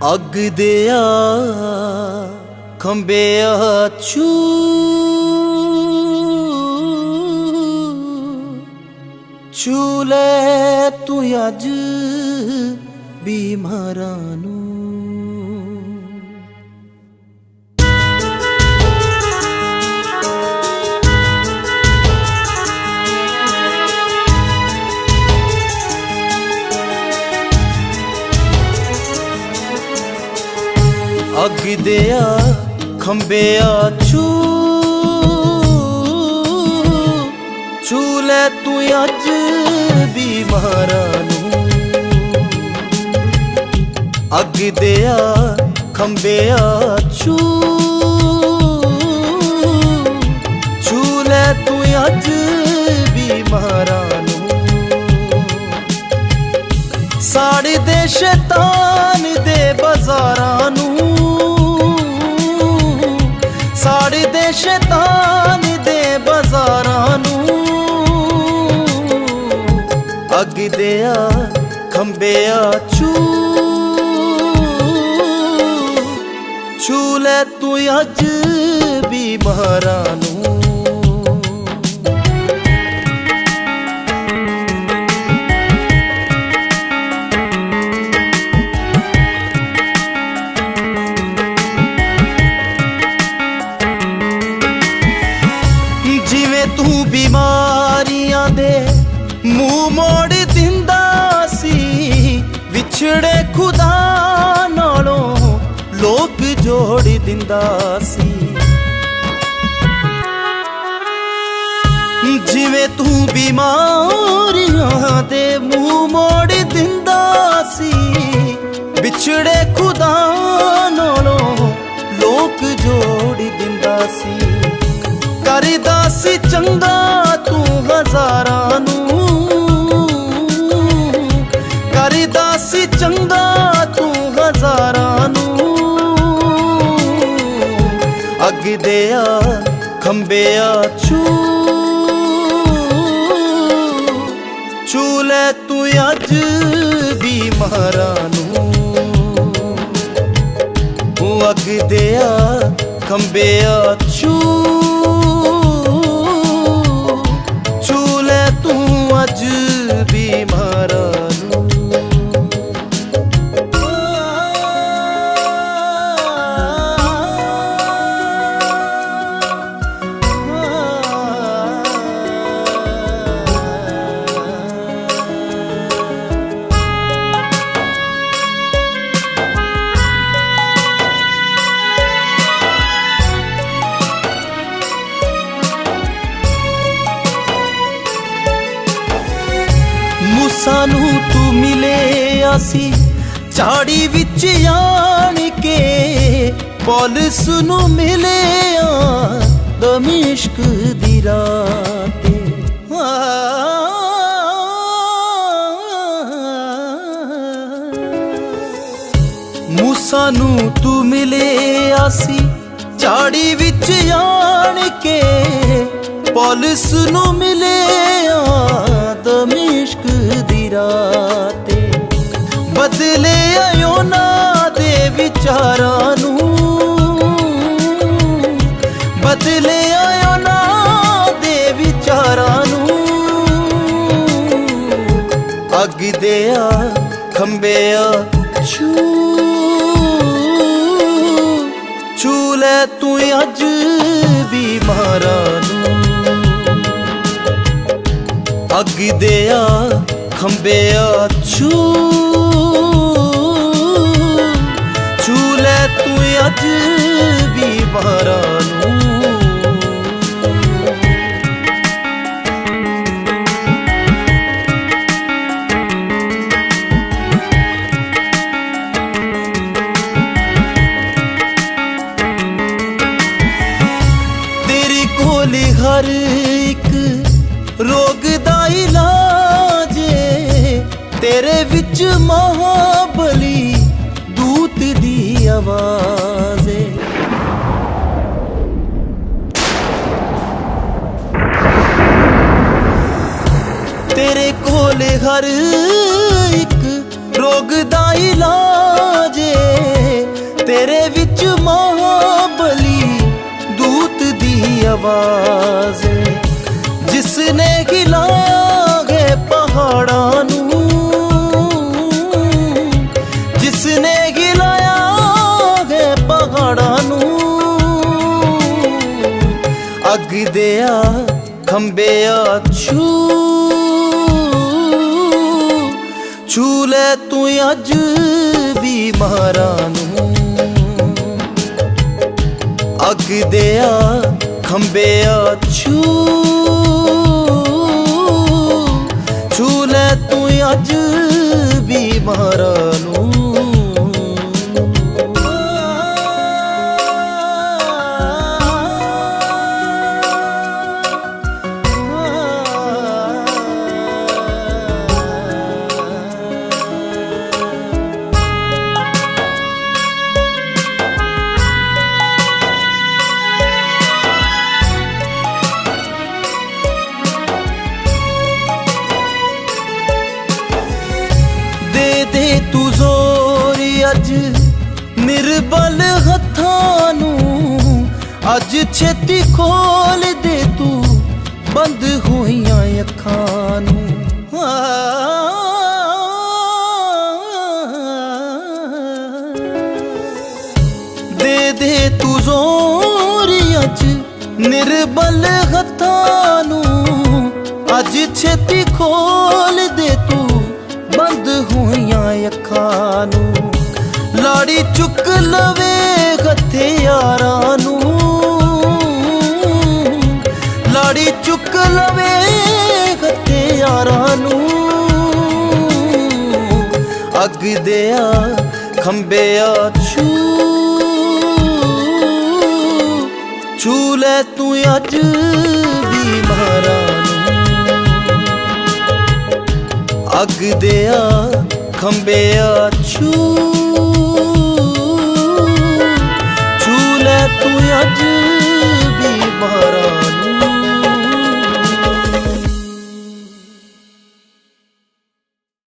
अग दिया खंबेया छू ले तू अज बीमारां नू। अग दिया खंबेया छू ले तू अज बीमारां नू। अग दिया खंबेया छू ले तू अज बीमारां नू। साड़े दे शैतान दे बाजारां नू, साड़े दे शैतान दे बाजारां नू। अग दिया खंबेया छू ले तू अज बीमारां नू। तू बीमारियां दे मुंह मोड़ दिंदा सी, विछड़े खुदा नालों लोग जोड़ दिंदा सी। जिवें तू बीमारियां दे मुंह मोड़ दिंदा सी, विछड़े खुदा नालों लोग जोड़ दिंदा सी। करदा सी चंगा तू हज़ारां नू, करदा सी चंगा तू हज़ारां नू। अग दिया खंबेया छू ले तू अज बीमारां नू। अग दिया खंबेया छू ले तू अज बीमारां नू। सानू तू मिले आसी झाड़ी विच आन के, पौलुस नू मिले दमिश्क दी राते। मूसा नू तू मिले आसी झाड़ी विच आन के, पौलुस नू मिले दमिश्क दी राते। बदले योना दे विचारां नू, बदले योना दे विचारां नू। अग दिया खंबेया छू ले तू अज बीमारां नू। अग दिया खंबेया छू ले तू अज बीमारां नू। तेरे कोल हर एक रोग दा इलाज, तेरे विच महाबली दूत दी आवाज़। तेरे कोल हर एक रोग दा इलाज, तेरे विच महाबली दूत दी आवाज जिसने हिलाया है पहाड़ां नू, जिसने हिलाया है पहाड़ां नू। अग दिया खंबेया छू ले तू अज भी महारां नू। अग दिया खंबेया छू ले तू अज भी महारां नू। दे तू जोर अज निर्बल हत्थां नू, अज छेती खोल दे तू बंद होइयां अखां नू। दे तू जोर अज निर्बल हत्थां नू, अज छेती खोल दे तू बंद होइयां अखां नू। लाड़ी चुक लवे हथियारां नू, लाड़ी चुक लवे हथियारां नू। अग दिया खंबेया छू ले तू अज भी महारां नू। अग दिया खंबेया छू ले तू अज भी महारां।